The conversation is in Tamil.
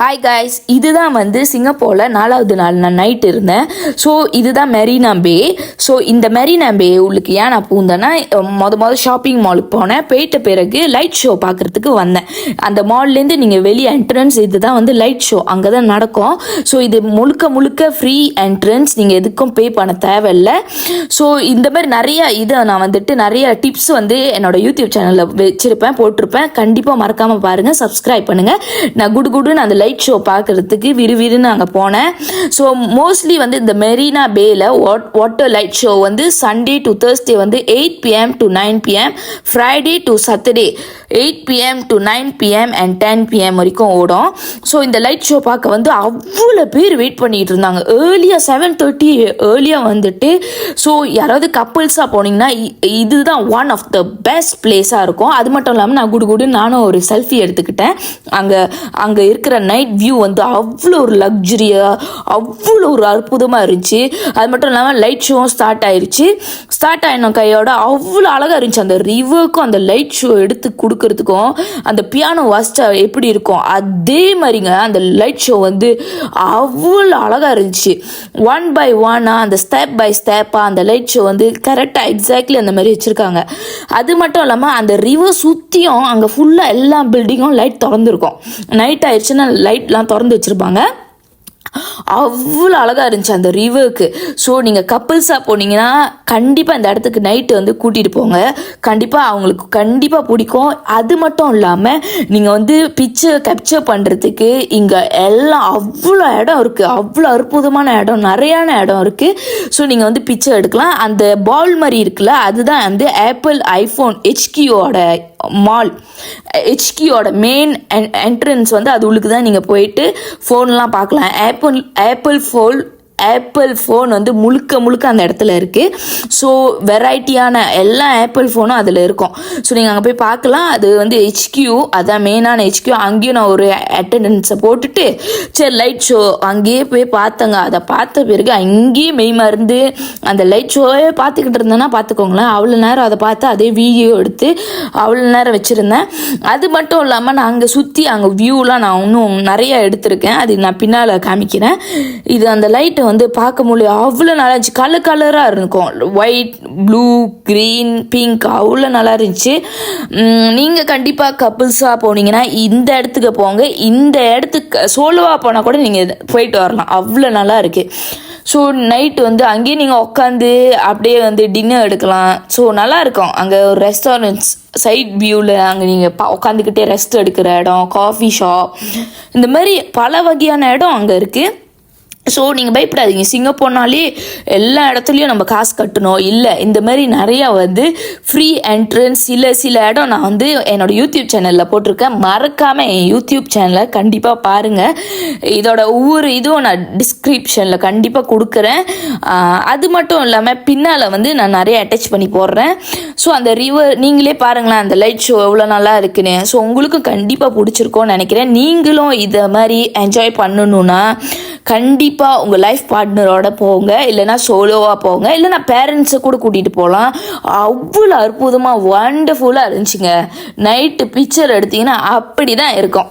ஹாய் காய்ஸ், இதுதான் சிங்கப்பூரில் 4வது நாள் நான் நைட் இருந்தேன். ஸோ இதுதான் மெரினா பே. ஸோ இந்த மெரினா பே உள்ளுக்கு ஏன் நான் பூந்தேன்னா, மொதல் ஷாப்பிங் மாலுக்கு போனேன். போயிட்ட பிறகு லைட் ஷோ பார்க்குறதுக்கு வந்தேன். அந்த மால்லேருந்து நீங்கள் வெளியே என்ட்ரன்ஸ் இதுதான் லைட் ஷோ அங்கே தான் நடக்கும். ஸோ இது முழுக்க ஃப்ரீ என்ட்ரன்ஸ், நீங்கள் எதுக்கும் பே பண்ண தேவையில்லை. ஸோ இந்த மாதிரி நிறைய இதை நான் நிறைய டிப்ஸ் என்னோட யூடியூப் சேனலில் வச்சுருப்பேன், போட்டிருப்பேன். கண்டிப்பாக மறக்காமல் பாருங்கள், சப்ஸ்கிரைப் பண்ணுங்கள். நான் குடுன்னு அந்த லைட் ஷோ பார்க்கறதுக்கு விறுவிறுன்னு அங்கே போனேன். ஸோ மோஸ்ட்லி இந்த மெரினா பேல water light show Sunday to Thursday 8 PM to 9 PM, Friday to Saturday 8 PM to 9 PM and 10 PM வரைக்கும் ஓடும். ஸோ இந்த லைட் ஷோ பார்க்க அவ்வளோ பேர் வெயிட் பண்ணிட்டு இருந்தாங்க. ஏர்லியாக 7:30 ஏர்லியாக ஸோ யாராவது கப்புள்ஸாக போனீங்கன்னா இதுதான் ஒன் ஆஃப் த பெஸ்ட் பிளேஸாக இருக்கும். அது மட்டும் இல்லாமல் நான் குடு நானும் ஒரு செல்ஃபி எடுத்துக்கிட்டேன். அங்கே இருக்கிற நைட் வியூ அவ்வளோ ஒரு லக்ஸரியாக, அவ்வளோ ஒரு அற்புதமாக இருந்துச்சு. அது மட்டும் இல்லாமல் லைட் ஷோவும் ஸ்டார்ட் ஆயின கையோட அவ்வளோ அழகாக இருந்துச்சு. அந்த ரிவருக்கும் அந்த லைட் ஷோ எடுத்து கொடுக்கறதுக்கும் அந்த பியானோ வாசிச்சா எப்படி இருக்கும் அதே மாதிரிங்க அந்த லைட் ஷோ அவ்வளோ அழகாக இருந்துச்சு. ஒன் பை ஒன்னாக அந்த ஸ்டெப் பை ஸ்டெப்பாக அந்த லைட் ஷோ கரெக்டாக எக்ஸாக்ட்லி அந்த மாதிரி வச்சுருக்காங்க. அது மட்டும் இல்லாமல் அந்த ரிவர் சுற்றியும் அங்கே ஃபுல்லாக எல்லா பில்டிங்கும் லைட் திறந்துருக்கும். நைட் ஆயிடுச்சுன்னா லைட்லாம் திறந்து வச்சுருப்பாங்க. அவ்வளோ அழகாக இருந்துச்சு அந்த ரிவருக்கு. ஸோ நீங்கள் கப்புள்ஸாக போனீங்கன்னா கண்டிப்பாக இந்த இடத்துக்கு நைட்டு கூட்டிகிட்டு போங்க. கண்டிப்பாக அவங்களுக்கு கண்டிப்பாக பிடிக்கும். அது மட்டும் இல்லாமல் நீங்கள் பிக்சர் கேப்சர் பண்ணுறதுக்கு இங்கே எல்லாம் அவ்வளோ இடம் இருக்குது. அவ்வளோ அற்புதமான இடம், நிறையான இடம் இருக்குது. ஸோ நீங்கள் பிக்சர் எடுக்கலாம். அந்த பால் மாதிரி இருக்குல்ல, அதுதான் ஆப்பிள் ஐஃபோன் HQோட மால். HQோட மெயின் என்ட்ரன்ஸ் அது உள்ளுக்கு தான் நீங்கள் போயிட்டு ஃபோன்லாம் பார்க்கலாம். ஆப்பிள் ஃபோன் முழுக்க அந்த இடத்துல இருக்குது. ஸோ வெரைட்டியான எல்லா ஆப்பிள் ஃபோனும் அதில் இருக்கும். ஸோ நீங்கள் அங்கே போய் பார்க்கலாம். அது HQ, அதான் மெயினான HQ. அங்கேயும் நான் ஒரு அட்டெண்டன்ஸை போட்டுட்டு சரி லைட் ஷோ அங்கேயே போய் பார்த்தேங்க. அதை பார்த்த பிறகு அங்கேயே மெய் மருந்து அந்த லைட் ஷோவே பார்த்துக்கிட்டு இருந்தேன்னா பார்த்துக்கோங்களேன். அவ்வளோ நேரம் அதை பார்த்து அதே வீடியோ எடுத்து அவ்வளோ நேரம் வச்சுருந்தேன். அது மட்டும் இல்லாமல் நான் அங்கே சுற்றி அங்கே வியூலாம் நான் இன்னும் நிறைய எடுத்திருக்கேன். அது நான் பின்னால் காமிக்கிறேன். இது அந்த லைட்டு பார்க்க முடியும். அவ்வளோ நல்லா இருந்துச்சு. கலராக இருக்கும். ஒயிட், ப்ளூ, க்ரீன், பிங்க், அவ்வளோ நல்லா இருந்துச்சு. நீங்கள் கண்டிப்பாக கப்புள்ஸாக போனீங்கன்னா இந்த இடத்துக்கு போங்க. இந்த இடத்துக்கு சோலோவாக போனால் கூட நீங்கள் போயிட்டு வரலாம். அவ்வளோ நல்லா இருக்குது. ஸோ நைட்டு அங்கேயே நீங்கள் உட்காந்து அப்படியே டின்னர் எடுக்கலாம். ஸோ நல்லாயிருக்கும். அங்கே ஒரு ரெஸ்டாரண்ட்ஸ் சைட் வியூவில் அங்கே நீங்கள் உட்காந்துக்கிட்டே ரெஸ்ட் எடுக்கிற இடம், காஃபி ஷாப், இந்த மாதிரி பல வகையான இடம் அங்கே இருக்குது. ஸோ நீங்கள் பயப்படாதீங்க. சிங்கப்பூர்னாலே எல்லா இடத்துலையும் நம்ம காசு கட்டணும் இல்லை. இந்த மாதிரி நிறையா ஃப்ரீ என்ட்ரன்ஸ் சில இடம் நான் என்னோடய யூடியூப் சேனலில் போட்டிருக்கேன். மறக்காமல் என் யூடியூப் சேனலை கண்டிப்பாக பாருங்கள். இதோட ஒவ்வொரு இதுவும் நான் டிஸ்கிரிப்ஷனில் கண்டிப்பாக கொடுக்குறேன். அது மட்டும் இல்லாமல் பின்னால் நான் நிறைய அட்டாச் பண்ணி போடுறேன். ஸோ அந்த ரிவர் நீங்களே பாருங்களேன், அந்த லைட் ஷோ எவ்வளோ நல்லா இருக்குன்னு. ஸோ உங்களுக்கும் கண்டிப்பாக பிடிச்சிருக்கோன்னு நினைக்கிறேன். நீங்களும் இதை மாதிரி என்ஜாய் பண்ணணுன்னா கண்டிப்பாக உங்கள் லைஃப் பார்ட்னரோட போங்க, இல்லைனா சோலோவாக போங்க, இல்லைனா பேரண்ட்ஸை கூட கூட்டிகிட்டு போகலாம். அவ்வளோ அற்புதமாக வண்டர்ஃபுல்லாக இருந்துச்சுங்க. நைட்டு பிக்சர் எடுத்திங்கன்னா அப்படி தான் இருக்கும்.